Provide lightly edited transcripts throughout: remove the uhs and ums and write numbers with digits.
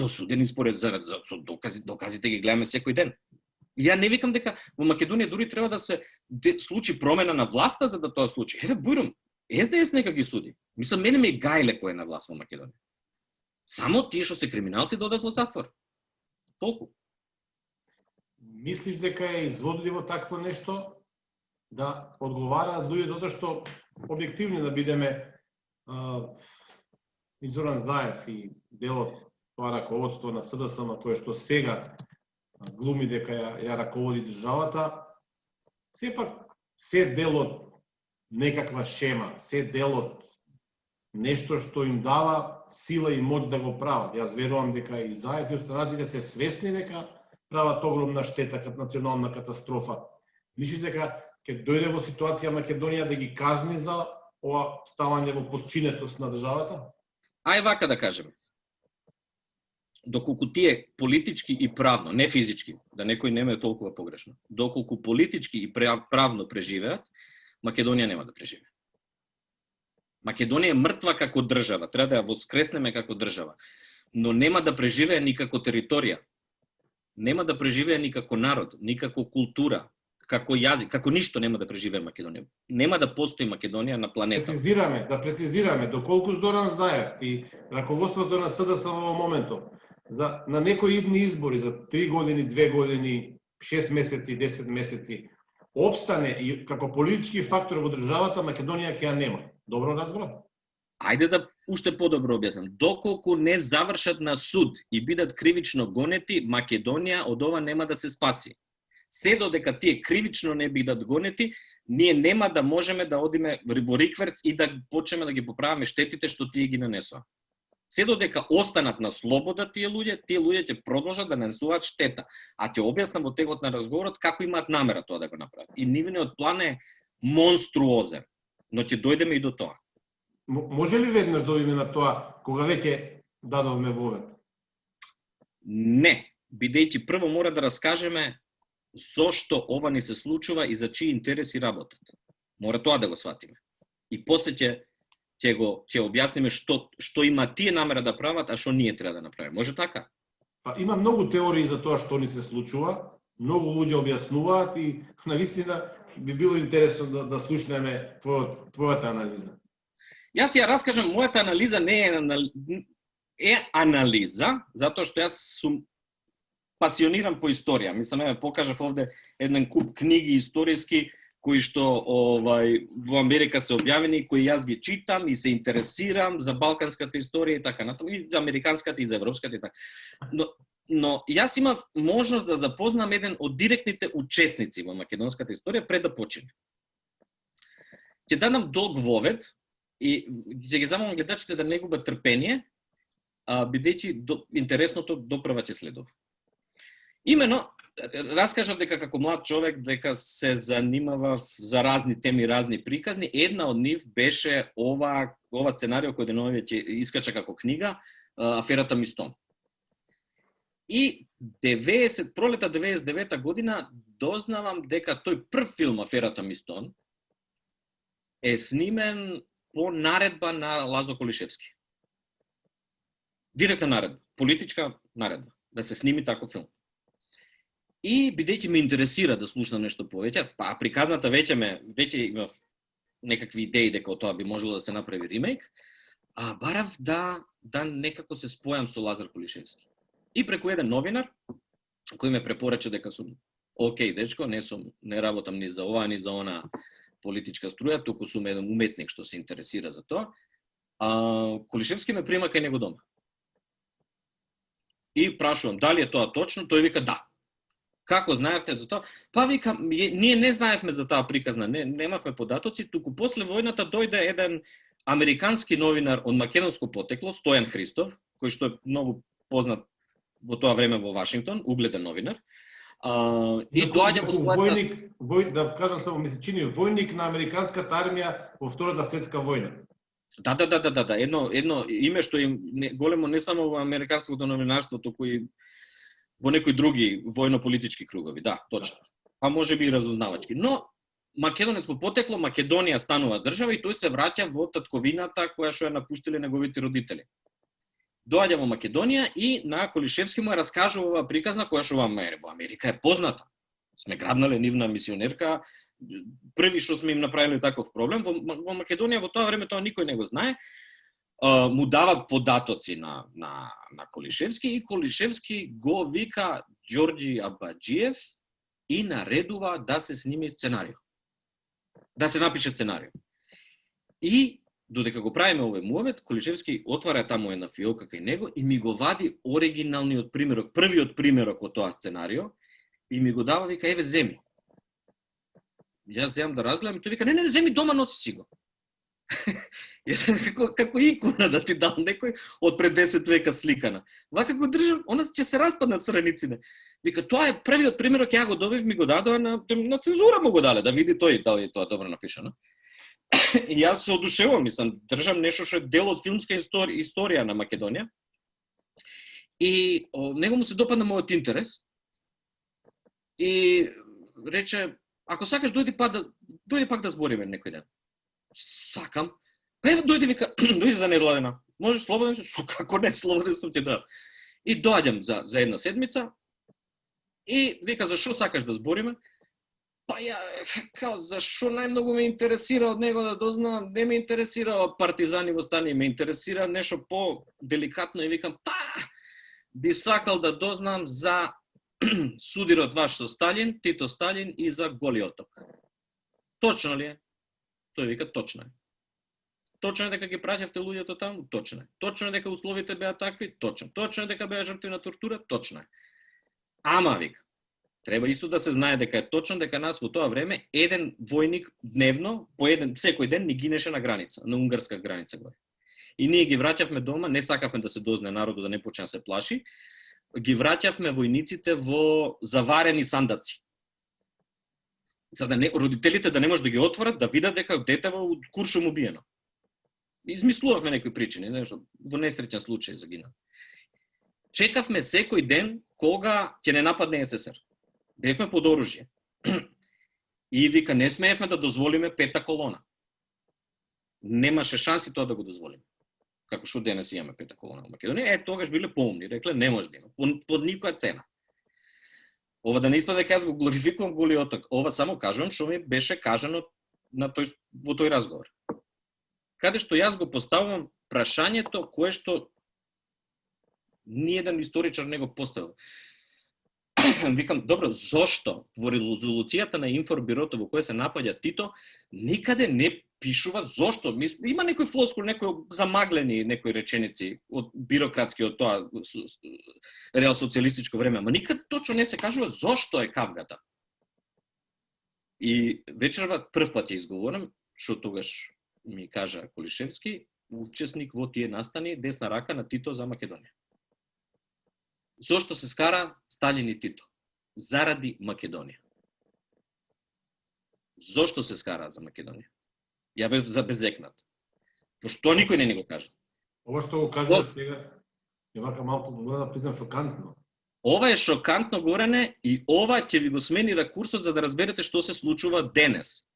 осуден и според со доказите ги гледаме секој ден. Ја не викам дека во Македонија дури треба да се случи промена на власта за да тоа случи. Еве бујрум, СДС нека ги суди. Мислам, мене ме гајле кој е на власт во Македонија. Само тие што се криминалци додат во затвор. Толку. Мислиш дека е изводливо такво нешто да одговараат луѓе затоа што објективни да бидеме и Зоран Заев и делот тоа раководство на СДСМ кое што сега глуми дека ја раководи државата, сепак се делот некаква шема, се делот нешто што им дава сила и моќ да го прават. Јас верувам дека и Заев и останатите се свесни дека прават огромна штета като национална катастрофа. Мислиш дека ќе дојде во ситуација Македонија да ги казни за ова ставање во подчинетост на државата? Ај вака да кажеме. Доколку тие политички и правно, не физички, да некој не ме толкова погрешно, доколку политички и правно преживеат, Македонија нема да преживее. Македонија е мртва како држава, треба да ја воскреснеме како држава, но нема да преживее ни како територија, нема да преживее ни како народ, ни како култура, како јазик, како ништо нема да преживее Македонија. Нема да постои Македонија на планета. Да прецизираме, доколку Зоран Заев и раководството на СДСМ во моментов на некои идни избори за 3 години, 2 години, 6 месеци, 10 месеци обстане и како политички фактор во државата, Македонија ќе ја нема. Добро разбрав? Ајде да уште подобро објаснам. Доколку не завршат на суд и бидат кривично гонети, Македонија од ова нема да се спаси. Се додека тие кривично не бидат гонети, ние нема да можеме да одиме во рикверц и да почнеме да ги поправиме штетите што тие ги нанесоа. Се додека останат на слобода тие луѓе ќе продолжат да нанесуваат штета. А ќе објаснам во текот на разговорот како имаат намера тоа да го направат. И нивниот план е монструозен, но ќе дојдеме и до тоа. Може ли веднаш да одиме на тоа кога веќе дадовме вовет? Не, бидејќи прво мора да раскажеме зошто ова ни се случува и за чии интереси работат. Мора тоа да го сватиме. И после ќе објасниме што има тие намера да прават, а што ние треба да направиме. Може така? Има многу теории за тоа што ни се случува, многу луѓе објаснуваат и навистина би било интересно да слушнеме твојата анализа. Јас ја раскажам, мојата анализа не е анализа, затоа што јас сум пасиониран по историја. Мислам, покажав овде еден куп книги историски кои што во Америка се објавени, кои јас ги читам и се интересирам за балканската историја и така натаму, и за американската и за европската и така. Но јас имав можност да запознам еден од директните учесници во македонската историја пред да почне. Ќе дадам долг вовед и ќе ги замолам гледачите да не губат трпение, бидејќи интересното допрва ќе следува. Имено, раскажав дека како млад човек дека се занимавав за разни теми, разни приказни. Една од нив беше ова сценарио кој деновиве ќе искача како книга, Аферата Мистон. И пролета 99 година дознавам дека тој прв филм Аферата Мистон е снимен по наредба на Лазо Колишевски. Директна наредба, политичка наредба, да се сними таков филм. И бидејќи ме интересира да слушнам нешто повеќе, приказната веќе имав некакви идеи дека од тоа би можело да се направи ремейк, барав да некако се спојам со Лазар Колишевски. И преку еден новинар кој ме препорача дека сум окей дечко, не работам ни за ова ни за она политичка струја, туку сум еден уметник што се интересира за тоа. Колишевски ме прима кај него дома. И прашувам дали е тоа точно, тој вика да. Како знаевте за тоа? Викам, ние не знаевме за таа приказна, немавме податоци, туку после војната дојде еден американски новинар од македонско потекло, Стојан Христов, кој што е многу познат во тоа време во Вашингтон, угледен новинар. И доаѓа во војник, да кажам само, ми се чини војник на американската армија во Втората светска војна. Да, едно име што е големо не само во американското новинарство, туку и во некои други војно-политички кругови, да, точно. Може би и разузнавачки. Но македонец по потекло, Македонија станува држава и тој се враќа во татковината која што ја напуштиле неговите родители. доаѓа во Македонија и на Колишевски му раскажува приказна која што во Америка е позната. Сме грабнале нивна мисионерка, први што сме им направиле таков проблем. Во Македонија во тоа време тоа никој не го знае. Му дава податоци на Колишевски и Колишевски го вика Ѓорѓи Абаџиев и наредува да се сними сценарио. Да се напише сценарио. И додека го правиме овој муавет, Колишевски отвара таму една фиолка кај него и ми го вади оригиналниот примерок, првиот примерок од тоа сценарио и ми го дава, вика, еве земи. Јас земам да разгледам и тој вика, не, земи дома, носи си го. како икона да ти дам некој од пред 10 века сликана. Вака го држам, она ќе се распаднат страниците. Вика, тоа е првиот примерок, ја го добив, ми го дадоа на цензура му го дале, да види тој дали тоа добро напишано. И јас се одушевувам, мислам, држам нешто што е дел од филмска историја на Македонија. И него му се допадна мојот интерес. И рече, ако сакаш дојди пак да збориме некој ден. Сакам. Еве дојди, вика, дојди за недладена. Можеш слободен си, како не слободен сум ти да. И доаѓам за една седмица. И вика, зашо сакаш да збориме? Па ја, као, зашо најмногу ме интересира од него да дознам, не ме интересира партизани во стани, ме интересира нешто по-деликатно и викам, би сакал да дознам за судирот ваш со Сталин, Тито Сталин и за Голи оток. Точно ли е? Тој вика, точно е. Точно е дека ги праќавте луѓето таму? Точно е. Точно е дека условите беа такви? Точно. Точно е дека беа жртви на тортура? Точно е. Ама, вика, треба исто да се знае дека е точно дека нас во тоа време еден војник дневно, секој ден ни гинеше на граница, на унгарска граница горе. И ние ги враќавме дома, не сакавме да се дознае народот да не почне да се плаши, ги враќавме војниците во заварени сандаци. За да родителите да не може да ги отворат, да видат дека детево од куршум убиено. Измислувавме некои причини, нешто во несреќен случај загина. Чекавме секој ден кога ќе не нападне СССР. Бевме под оружје. И вика, не смеевме да дозволиме пета колона. Немаше шанси тоа да го дозволиме. Како што денес имаме пета колона во Македонија, тогаш биле поумни, рекле не може да има, под никоја цена. Ова да не испаде дека јас го глорификувам Голи оток, ова само кажувам што ми беше кажано во тој разговор. Каде што јас го поставувам прашањето кое што ниеден историчар не го поставил. Викам, добро, зошто во резолуцијата на информбирото во која се напаѓа Тито, никаде не пишува зошто. Има некој флоскул, некој замаглени некои реченици од бирократски од тоа реал социјалистичко време, ама никаде точно не се кажува зошто е кавгата. И вечерва прв пат ја изговорам, што тогаш ми кажа Колишевски, учесник во тие настани, десна рака на Тито за Македонија. Зошто се скара Сталин и Тито? Заради Македонија. Зошто се скара за Македонија? Ја бев забезекнат. Што никој не ни го кажа. Ова што го кажа сега, е вака малку, мора да признам, шокантно. Ова е шокантно, Горене, и ова ќе ви го смени ракурсот за да разберете што се случува денес.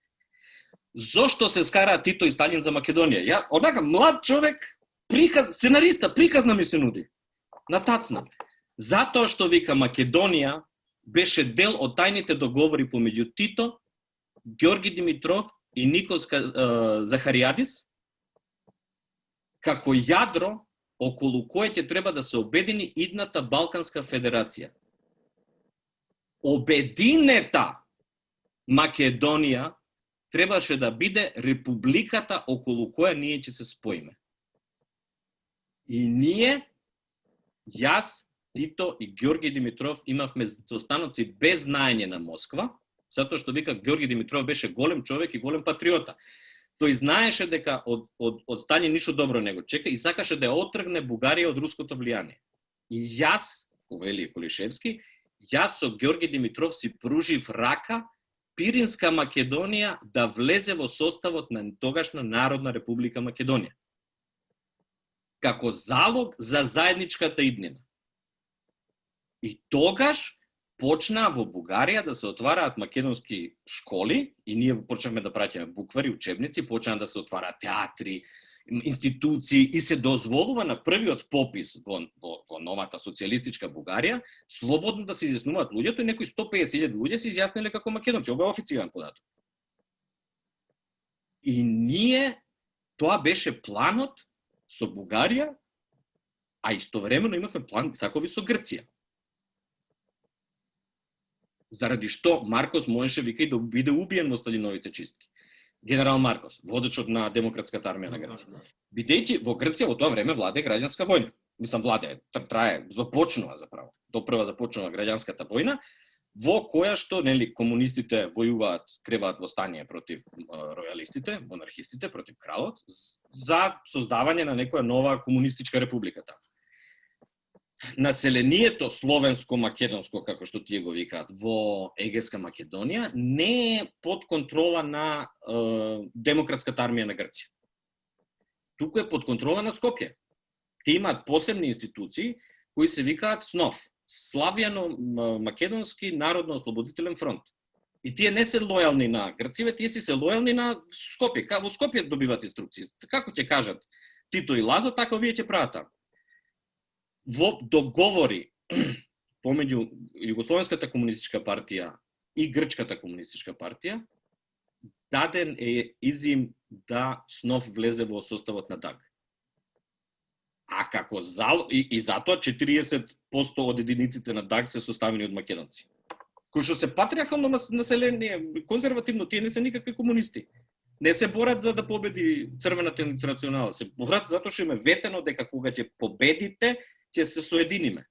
Зошто се скара Тито и Сталин за Македонија? Ја, однака, млад човек, сценариста, приказна ми се нуди. Натацна. Затоа што вика Македонија беше дел од тајните договори помеѓу Тито, Ѓорги Димитров и Никос Захаријадис, како јадро околу кое ќе треба да се обедини идната Балканска федерација. Обединета Македонија требаше да биде републиката околу која ние ќе се споиме. И ние, јас, Тито и Ѓорги Димитров имавме состаноци без знаење на Москва, затоа што вика Ѓорги Димитров беше голем човек и голем патриота. Тој знаеше дека од Сталин ништо добро не го чека и сакаше да ја отргне Бугарија од руското влијание. И јас, вели Колишевски, јас со Ѓорги Димитров си пружив рака Пиринска Македонија да влезе во составот на тогашна Народна република Македонија. Како залог за заедничката иднина. И тогаш почна во Бугарија да се отвараат македонски школи и ние почнавме да праќаме буквари, учебници, почна да се отвараат театри, институции и се дозволува на првиот попис во новата социјалистичка Бугарија слободно да се изјаснуваат луѓето и некои 150.000 луѓе се изјасниле како македонци. Ова е официјален податок. И ние, тоа беше планот со Бугарија, а истовремено имавме план такови со Грција. Заради што Маркос можеше, вика, и да биде убиен во Сталиновите чистки. Генерал Маркос, водачот на демократската армија на Грција. Бидејќи во Грција во тоа време владе граѓанска војна. Мислам, владе, трае, започнува заправо. Допрва започнува граѓанската војна, во која што, нели, комунистите војуваат, креваат востание против ројалистите, монархистите, против кралот, за создавање на некоја нова комунистичка република таму. Населението словенско-македонско, како што тие го викаат, во Егејска Македонија, не е под контрола на демократската армија на Грција. Туку е под контрола на Скопје. Те имаат посебни институции кои се викаат СНОФ, Славјано-македонски народно-ослободителен фронт. И тие не се лојални на Грција, тие си се лојални на Скопје. Во Скопје добиваат инструкции. Како ќе кажат Тито и Лазо, така вие ќе прават таму. Во договори помеѓу Југословенската комунистичка партија и Грчката комунистичка партија даден е изим да СНОФ влезе во составот на ДАГ. А како и затоа 40% од единиците на ДАГ се составени од македонци. Кои што се патриархално население, конзервативно, тие не се никакви комунисти. Не се борат за да победи Црвената интернационала, се борат затоа што им е ветено дека кога ќе победите, ќе се соединиме.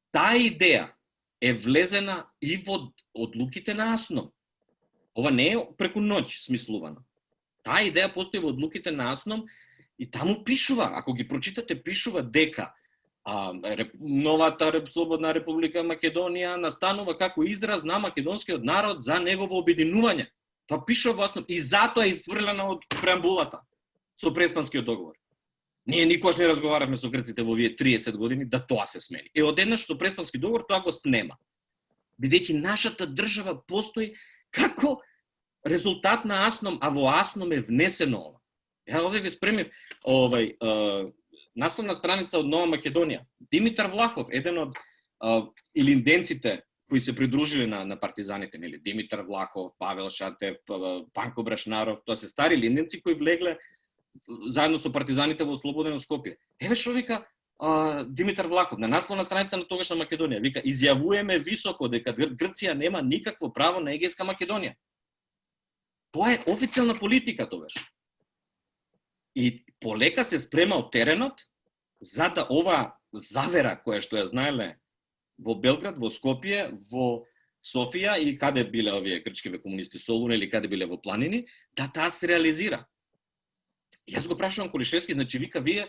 Таа идеја е влезена и во одлуките на АСНОМ. Ова не е преку ноќ смислувано. Таа идеја постои во одлуките на АСНОМ и таму пишува, ако ги прочитате, пишува дека новата слободна република Македонија настанува како израз на македонскиот народ за негово обединување. Тоа пишува во АСНОМ и затоа е изфрлена од преамбулата со Преспанскиот договор. Ние никош не разговаравме со грците во овие 30 години да тоа се смени. И одеднаш со Преспански договор тоа го снема. Бидејќи нашата држава постои како резултат на АСНОМ, а во АСНОМ е внесено ова. Ја овде ви спремив насловна страница од Нова Македонија. Димитар Влахов, еден од илинденците кои се придружили на партизаните, нели, Димитар Влахов, Павел Шатев, Панко Брашнаров, тоа се стари илинденци кои влегле заедно со партизаните во ослободено Скопје. Еве што вика Димитар Влахов на насловна страница на тогашна Македонија, вика: изјавуваме високо дека Грција нема никакво право на Егејска Македонија. Тоа е официјална политика тогаш. И полека се спремал теренот за да ова завера која што ја знаеле во Белград, во Скопје, во Софија или каде биле овие грчкиве комунисти, Солун или каде биле во планини, да таа се реализира. Јас го прашувам Колишевски, значи вика вие,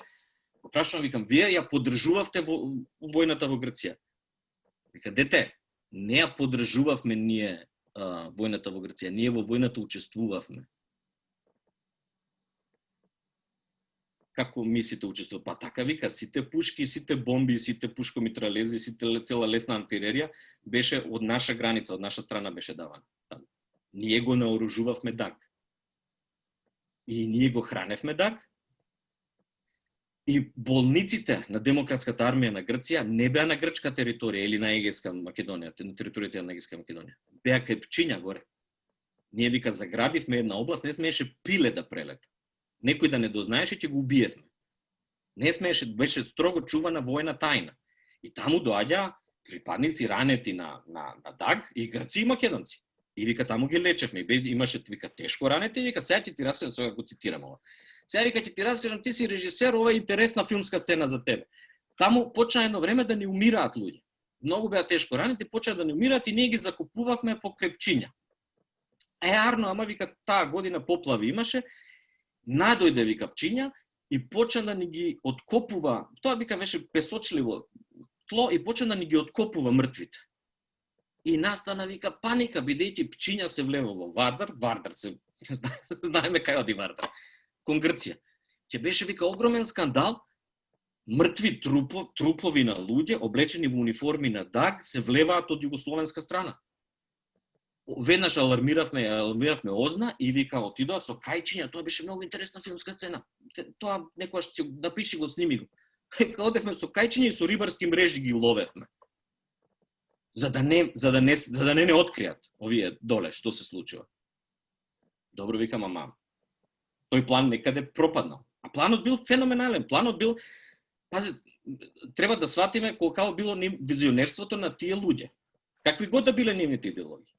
го прашувам, викам, вие ја поддржувавте војната во Грција. Вика, дете, не ја поддржувавме ние војната во Грција, ние во војната учествувавме. Како мислите учествува? Па така вика, сите пушки, сите бомби, сите пушкомитралези, сите цела лесна артилерија беше од наша граница, од наша страна беше давана. Ние го наоружувавме ДАГ. И ние го храневме ДАГ. И болниците на демократската армија на Грција не беа на грчка територија или на Егејска Македонија, на територијата на Егејска Македонија. Беа кај Пчиња горе. Ние вика заградивме една област, не смееше пиле да прелета. Некој да не дознаеше, ќе го убиевме. Не смееше, беше строго чувана војна тајна. И таму доаѓа припадници ранети на ДАГ и грци и македонци. И вика таму ги лечевме. Имаше вика тешко ранети, вика сега ќе ти раскажам, сега го цитирам ова. Сега вика ќе ти раскажам, ти си режисер, ова е интересна филмска сцена за тебе. Таму почна едно време да ни умираат луѓе. Многу беа тешко ранети, почна да ни умираат и ние ги закупувавме по Крепчиња. Арно, ама вика таа година поплави имаше. Надојде вика Пчиња и почна да ни ги откопува. Тоа вика беше песочливо тло и почна да ни ги откопува мртвите. И настана вика паника, бидејќи Пчиња се влева во Вардар, Вардар се знаеме кај оди Вардар, кон Грција. Ќе беше вика огромен скандал, мртви трупови на луѓе облечени во униформи на ДАГ се влеваат од југословенска страна. веднаш алармиравме Озна и вика отидоа со кајчиња, тоа беше многу интересна филмска сцена. Тоа некојаш ќе напиши го, сними го. Одевме со кајчиња и со рибарски мрежи ги уловевме. За да не откријат овие доле што се случува. Добро, викам, ама тој план некаде пропаднал. А планот бил феноменален. Планот бил, пази, треба да сватиме колкаво било визионерството на тие луѓе. Какви год да биле нивните идеологии.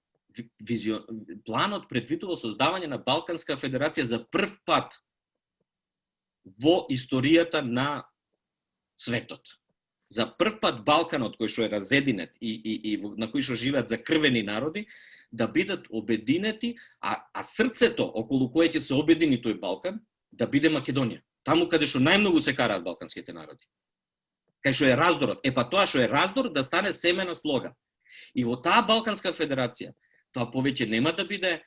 Планот предвидувал создавање на Балканска федерација за прв пат во историјата на светот. За прв пат Балканот, кој што е разединет и на кој што живеат закрвени народи, да бидат обединети, а срцето околу кое ќе се обедини тој Балкан, да биде Македонија. Таму каде што најмногу се караат балканските народи. Кај што е раздорот. Па тоа што е раздор да стане семена слога. И во таа Балканска федерација, тоа повеќе нема да биде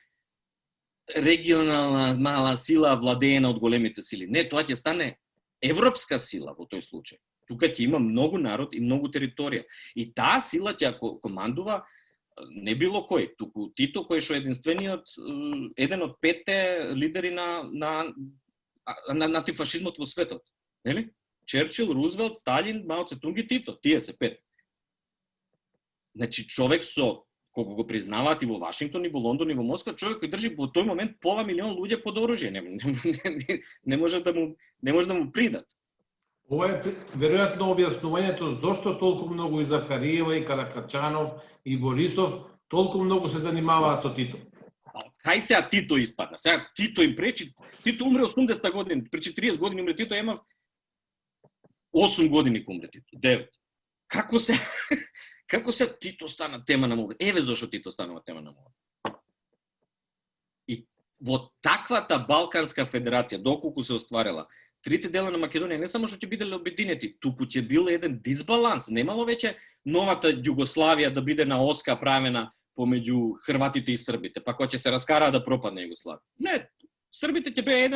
регионална мала сила владеена од големите сили. Не, тоа ќе стане европска сила во тој случај. Тука ќе има многу народ и многу територија. И таа сила ќе командува не било кој, туку Тито, кој што е еден од 5 лидери на антифашизмот во светот. Нели? Черчил, Рузвелт, Сталин, Мао Цетунг и Тито. Тие се 5. Значи, човек со, колку го признаваат и во Вашингтон, и во Лондон, и во Москва, човек кој држи во тој момент пола милион луѓе под оружје. Не може да му придат. Ова е веројатно објаснувањето зошто толку многу и Захариева, и Каракачанов, и Борисов толку многу се занимаваат со Тито. Кај сега Тито испадна? Сега Тито им пречи. Тито умре 80 години, пред 40 години умре Тито, имав 8 години умре Тито, 9. Како се Тито стана тема на мова? Еве зошто Тито станува тема на мова. И во таквата Балканска федерација, доколку се остварила, трите дела на Македонија не само што ќе биделе обединети, туку ќе бил еден дисбаланс. Немало веќе новата Југославија да биде на оска правена помеѓу хрватите и србите, па кој ќе се раскараа да пропадне Југославија. Не, србите ќе беа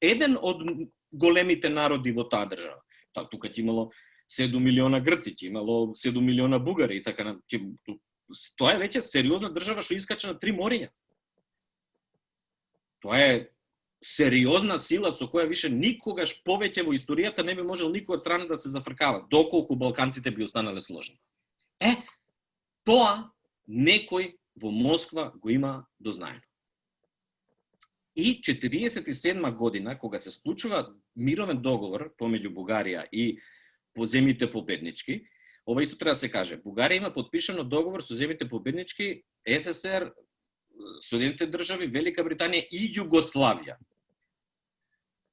еден од големите народи во таа држава. Тука ќе имало 7 милиона грци, ќе имало 7 милиона бугари и така. Тоа е веќе сериозна држава што искача на 3 мориња. Тоа е сериозна сила со која више никогаш повеќе во историјата не би можел никој од страна да се зафркава, доколку балканците би останале сложни. Тоа некој во Москва го има дознаено. И 47 година, кога се склучува мировен договор помеѓу Бугарија и по земјите победнички, ова исто треба да се каже, Бугарија има подпишано договор со земјите победнички, СССР, Соединетите држави, Велика Британија и Југославија.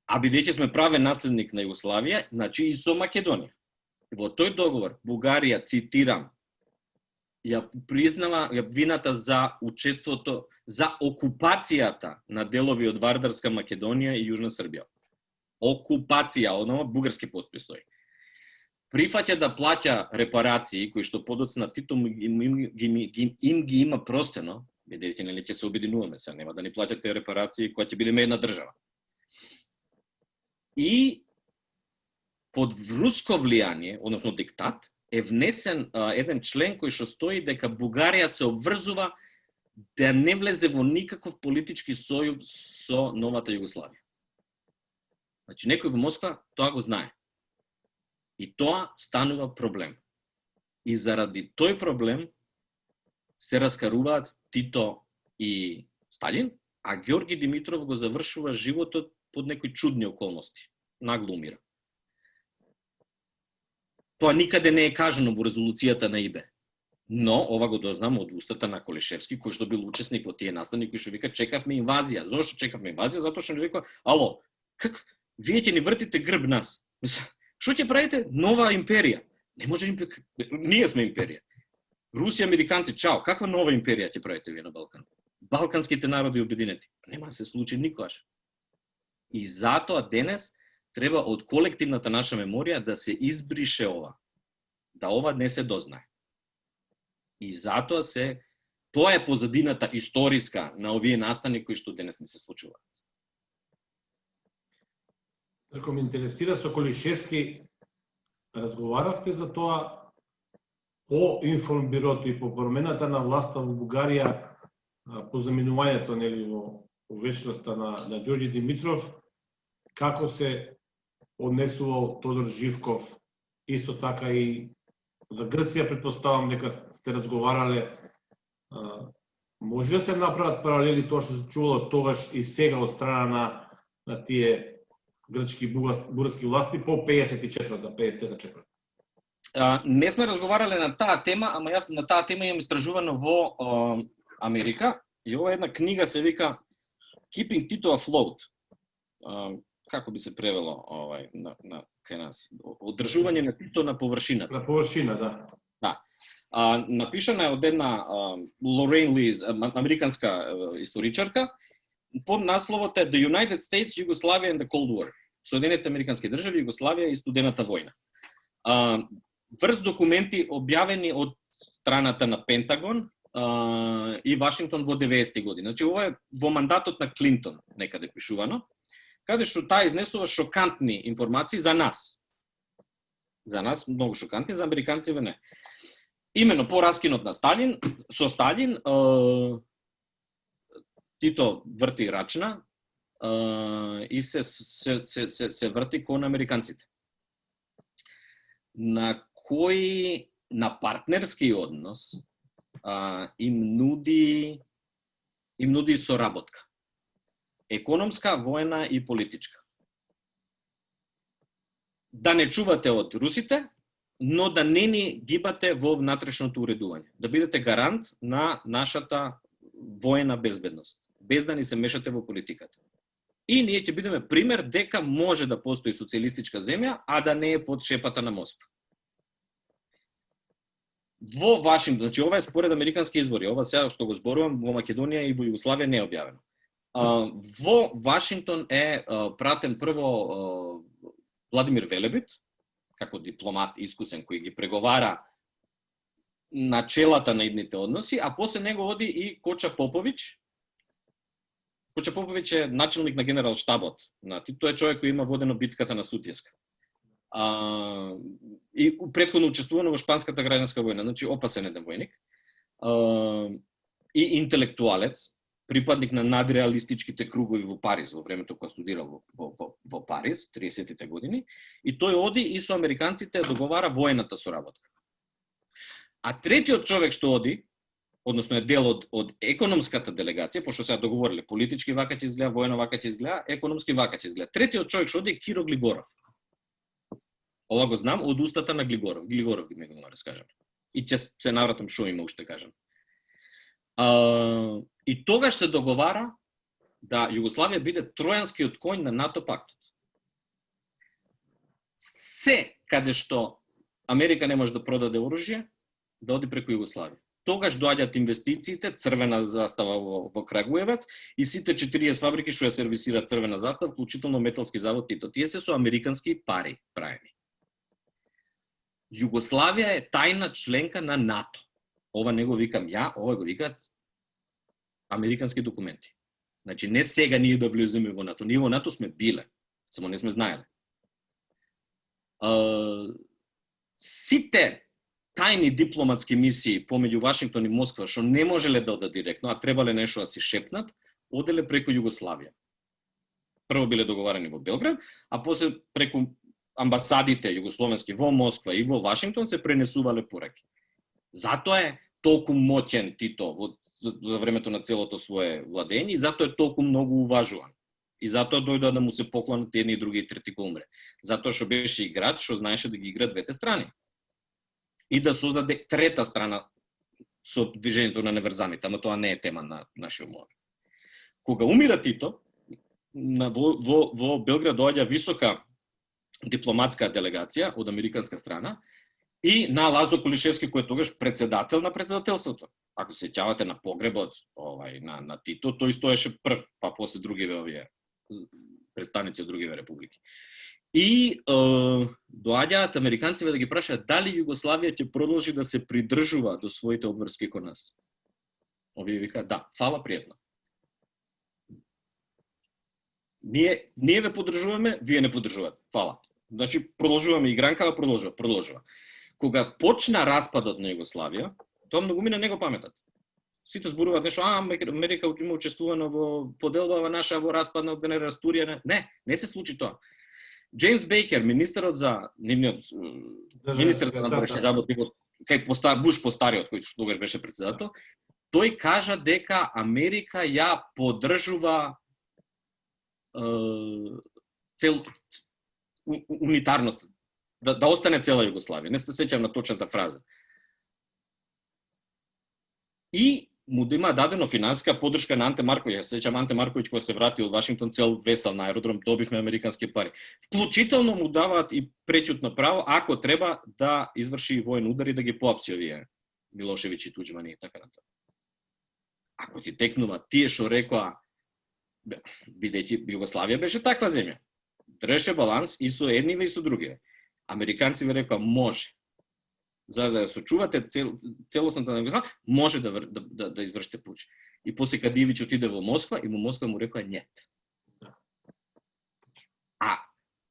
А бидејќи сме правен наследник на Југославија, значи и со Македонија. Во тој договор Бугарија, цитирам, ја признава вината за учеството, за окупацијата на делови од Вардарска Македонија и Јужна Србија. Окупација, односно бугарски подпистој. Прифаќа да плаќа репарации кои што подоцна Тито им ги има простено, бидејќи нели ќе се обединуваме, сега нема да ни плаќате репарации кои ќе бидеме една држава. И под руско влијание, односно диктат, е внесен еден член кој што стои дека Бугарија се обврзува да не влезе во никаков политички сојуз со новата Југославија. Значи, некој во Москва тоа го знае. И тоа станува проблем. И заради тој проблем се раскаруваат Тито и Сталин, а Ѓорги Димитров го завршува животот под некои чудни околности. Нагло умира. Тоа никаде не е кажано во резолуцијата на ИБ. Но, ова го дознам од устата на Колешевски, кој што бил учесник во тие настани, кој што вика, чекавме инвазија. Зошто чекавме инвазија? Затоа што ни вика, ало, вие ќе ни вртите грб нас. Што ќе правите? Нова империја. Не може ние сме империја. Руси, американци, чао, каква нова империја ќе правите вие на Балкан? Балканските народи обединети. Нема да се случи никогаш. И затоа денес треба од колективната наша меморија да се избрише ова. Да ова не се дознае. И затоа тоа е позадината историска на овие настани кои што денес не се случуваат. Ако ме интересира со Колишевски, разговаравте за тоа по информбирото и по промената на власта во Бугарија, позаминувањето нели во вечноста на Ѓорѓе Димитров, како се однесувал Тодор Живков, исто така и за Грција претпоставам дека сте разговарале. Може да се направат паралели тоа што се чувало тогаш и сега од страна на тие грчки бугарски власти по 54-та. Не сме разговарале на таа тема, ама јас на таа тема имам истражувано во Америка и ова една книга се вика Keeping Tito Afloat. Како би се превело на кај нас? Одржување на Тито на површината. На површина, да. Да. Напишана е од една Лорейн Лиз, американска историчарка. Под насловот е The United States, Yugoslavia and the Cold War. Соединените американски држави, Југославија и студената војна. Врз документи објавени од страната на Пентагон и Вашингтон во 90-ти години. Значи, ова е во мандатот на Клинтон, некаде пишувано, каде што таа изнесува шокантни информации за нас. За нас многу шокантни, за американците не. Имено по раскинот на Сталин, со Сталин, Тито врти рачна и се врти кон американците. На кој на партнерски однос им нуди соработка. Економска, војна и политичка. Да не чувате од русите, но да не ни гибате во внатрешното уредување. Да бидете гарант на нашата војна безбедност, без да ни се мешате во политиката. И ние ќе бидеме пример дека може да постои социјалистичка земја, а да не е под шепата на Москва. Во Вашингтон, значи ова е според американски извори, ова сега што го зборувам во Македонија и во Југославија не е објавено. Во Вашингтон е пратен прво Владимир Велебит, како дипломат искусен кој ги преговара начелата на идните односи, а после него оди и Коча Поповиќ. Коча Поповиќ е начелник на генерал штабот. Тој е човек кој има водено битката на Сутјеска. И претходно учествувано во Шпанската граѓанска војна, значи опасен еден војник. И интелектуалец, припадник на надреалистичките кругови во Париз во времето кога студирал во Париз, 30-тите години, и тој оди и со американците договара војната соработка. А третиот човек што оди, односно е дел од економската делегација, пошто сега договориле политички вака ќе изгледа, војно вака ќе изгледа, економски вака ќе изгледа. Третиот човек што оди е Киро Глигоров. Ова го знам од устата на Глигоров. Глигоров ги ме го раскажам. И ќе се навратам што има уште кажам. И тогаш се договара да Југославија биде тројанскиот коњ на НАТО пактот. Се каде што Америка не може да продаде оружје, да оди преку Југославија. Тогаш доаѓаат инвестициите, црвена застава во Крагуевац и сите 40 фабрики што ја сервисираат црвена застава, вклучително металски завод Тито. Тие се со американски пари правени. Југославија е тајна членка на НАТО. Ова не го викам ја, ова го викаат американски документи. Значи не сега ние да влеземе во НАТО, ние во НАТО сме биле, само не сме знаеле. Сите тајни дипломатски мисии помеѓу Вашингтон и Москва што не можеле да одат директно, а требале нешто да си шепнат, оделе преку Југославија. Прво биле договарани во Белград, а после преку амбасадите југословенски во Москва и во Вашингтон се пренесувале пораки. Затоа е толку моќен Тито за времето на целото свое владење и затоа е толку многу уважуван. И затоа дојдоа да му се поклонат едни и други и трети го умре. Затоа што беше играч што знаеше да ги игра двете страни. И да создаде трета страна со движењето на неврзаните, ама тоа не е тема на нашиот умор. Кога умира Тито, во Белград доаѓа висока дипломатска делегација од американска страна и на Лазо Кулишевски кој е тогаш председател на председателството. Ако се сеќавате на погребот на Тито, тој стоеше прв, па после другиве овие представници од другиве републики. И доаѓаат американците да ги прашаат дали Југославија ќе продолжи да се придржува до своите обврски кон нас. Овие викаат да, фала пријатно. Ние ве поддржуваме, вие не поддржувате. Фала. Значи продолжуваме игранкава, продолжува. Кога почна распадот на Југославија, тоа многумина не го паметат. сите зборуваат нешто, Америка има учествувано во поделбава наша во распадна од ГНР Турија. Не се случи тоа. Джеймс Бейкер, министерот за нивниот министер за надворешни работи кај Буш постариот, кој тогаш беше претседател, тој кажа дека Америка ја поддржува унитарност, да остане цела Југославија. Не се сеќам на точната фраза. И му да има дадено финансиска поддршка на Анте Марковиќ. Ја се сеќам Анте Марковиќ кога се врати од Вашингтон цел весел на аеродром, добивме американски пари. Вклучително му даваат и пречутно право, ако треба да изврши воен удар и да ги поапси овие Милошевиќ и Туџмани и така натаму. Ако ти текнува тие што рекоа, бидејќи Југославија беше таква земја, држеше баланс и со едниве и со другиве. Американци ви рекоа може. За да сочувате целосната на Југославија, може да извршите пуч. И после Кадиевиќ отиде во Москва и во Москва му рекоа нет. А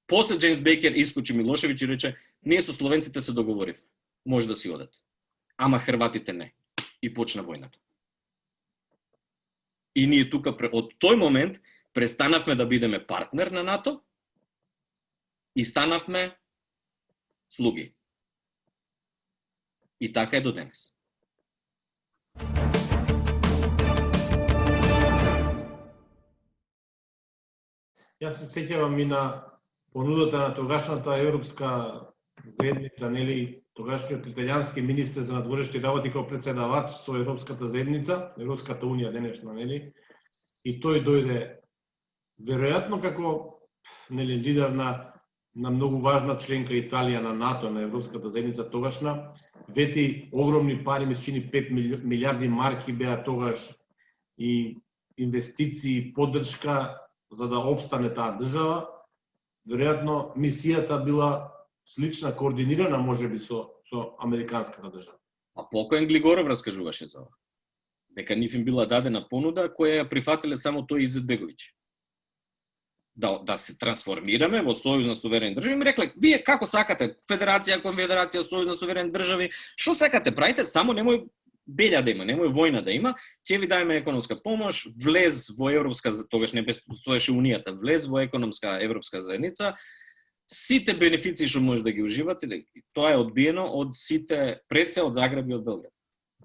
после Джеймс Бейкер искочи Милошевиќ и рече, ние со словенците се договоривме. Може да си одат. Ама хрватите не. И почна војната. И ние тука од тој момент престанавме да бидеме партнер на НАТО и станавме слуги. И така е до денес. Јас се сеќавам и на понудата на тогашната европска заедница, нели, тогашниот италијански министер за надворешни работи како председавач со Европската заедница, Европската унија денешна, нели? И тој дојде веројатно како, нели, лидер на многу важна членка Италија на НАТО, на Европската заедница тогашна, вети огромни пари, мисличини 5 милиарди марки беа тогаш и инвестиции, поддршка за да обстане таа држава. Веројатно мисијата била слична, координирана можеби со американската држава. А покоен Глигоров раскажуваше за ова. Дека нив им била дадена понуда која ја прифатиле само тој Изетбеговиќ. Да се трансформираме во сојуз на суверени држави, ми рекле, вие како сакате, федерација, конфедерација, сојуз на суверени држави, што сакате правите, само немој белја да има, немој војна да има, ќе ви дајме економска помош, влез во европска, тогаш не постоеше унијата, влез во економска европска заедница, сите бенефиции што може да ги уживате, тоа е одбиено од сите предсе од Загреб и од Белград.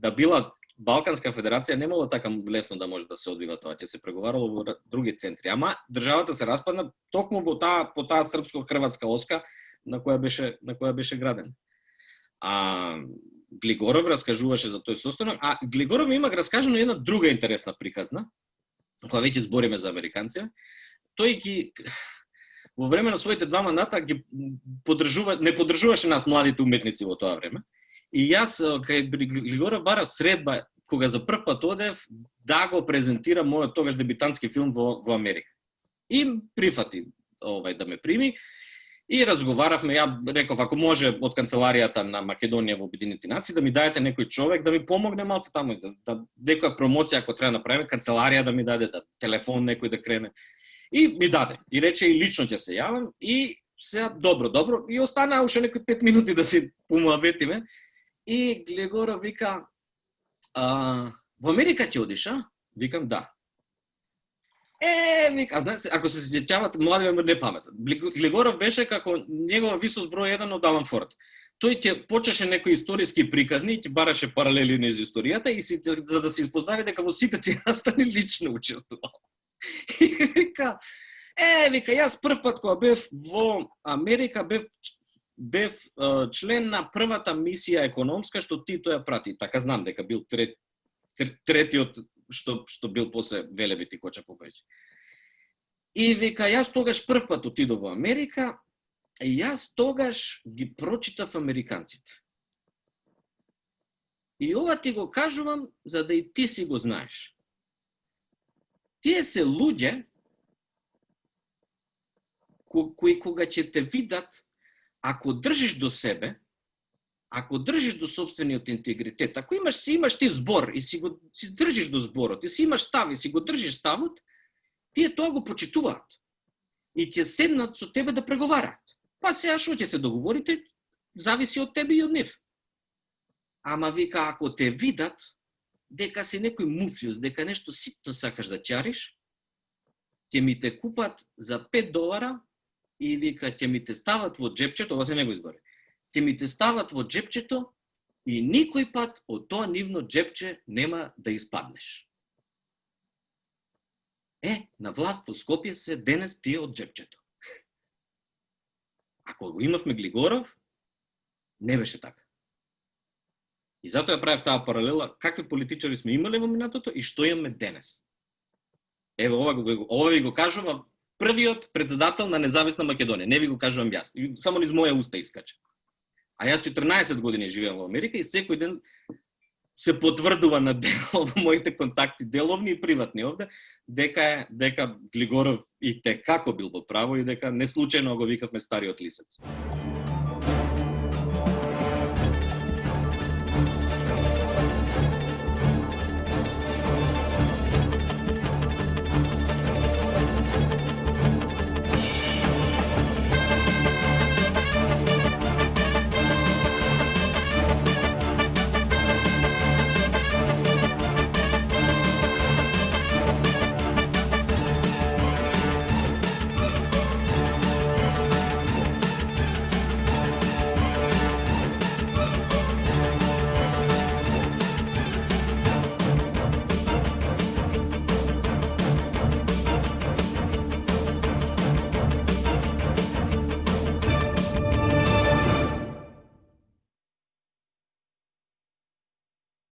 Да била Балканска федерација немало така лесно да може да се одвива тоа, ќе се преговарало во други центри, ама државата се распадна токму по таа српско-хрватска оска на која беше граден. А Глигоров раскажуваше за тој состанок, а Глигоров има раскажано една друга интересна приказна, кога веќе збориме за американци. Тој ги во време на своите 2 мандата ги не поддржуваше нас младите уметници во тоа време. И јас кај Глигоров барав средба кога за прв пат одев да го презентирам мојот тогаш дебитантски филм во Америка. И прифати да ме прими и разговаравме, ја реков ако може од канцеларијата на Македонија во Обединените нации да ми дајете некој човек да ми помогне малце таму, да некоја промоција ако треба да направиме, канцеларија да ми даде, да телефон некој да крене. И ми даде. И рече и лично ќе се јавам и сега добро и останаа уште некои 5 минути да си помуабетиме. И Глигоров вика, во Америка ќе одиш, а? Викам, да. Вика, знаете, ако се сеќавате, младиот не паметен. Глигоров беше како негова висос број 1 од Алан Форд. Тој ќе почеше некои историски приказни, ќе бараше паралели низ историјата и за да се испознави дека во сите тие настани лично учествувал. И вика, вика, јас прв пат кога бев во Америка, бев член на првата мисија економска што Тито ја прати. Така знам дека бил третиот што бил после Велебит и Коча Поповиќ. И вика, јас тогаш прв пат отидов во Америка и јас тогаш ги прочитав американците. И ова ти го кажувам за да и ти си го знаеш. Тие се луѓе кои кога ќе те видат, ако држиш до себе, ако држиш до собствениот интегритет, ако имаш ти збор и си држиш до зборот, и си имаш став и си го држиш ставот, тие тоа го почитуваат. И ќе седнат со тебе да преговараат. Па сега што ќе се договорите, зависи од тебе и од нив. Ама вика, ако те видат, дека си некој муфиус, дека нешто ситно сакаш да чариш, ќе ми те купат за $5 и вика ќе ми те стават во џепчето, ова се него избори. Ќе ми те стават во џепчето и никој пат од тоа нивно џепче нема да испаднеш. На власт во Скопје се денес тие од џепчето. Ако го имавме Глигоров, не беше така. И затоа ја правев таа паралела, какви политичари сме имале во минатото и што имаме денес. Ево, ова ви го кажува првиот председател на независна Македонија. Не ви го кажувам јас. Само низ моја уста искача. А јас 14 години живеам во Америка и секој ден се потврдува на дел во моите контакти, деловни и приватни овде, дека Глигоров и те како бил во право и дека не случајно го викавме стариот лисец.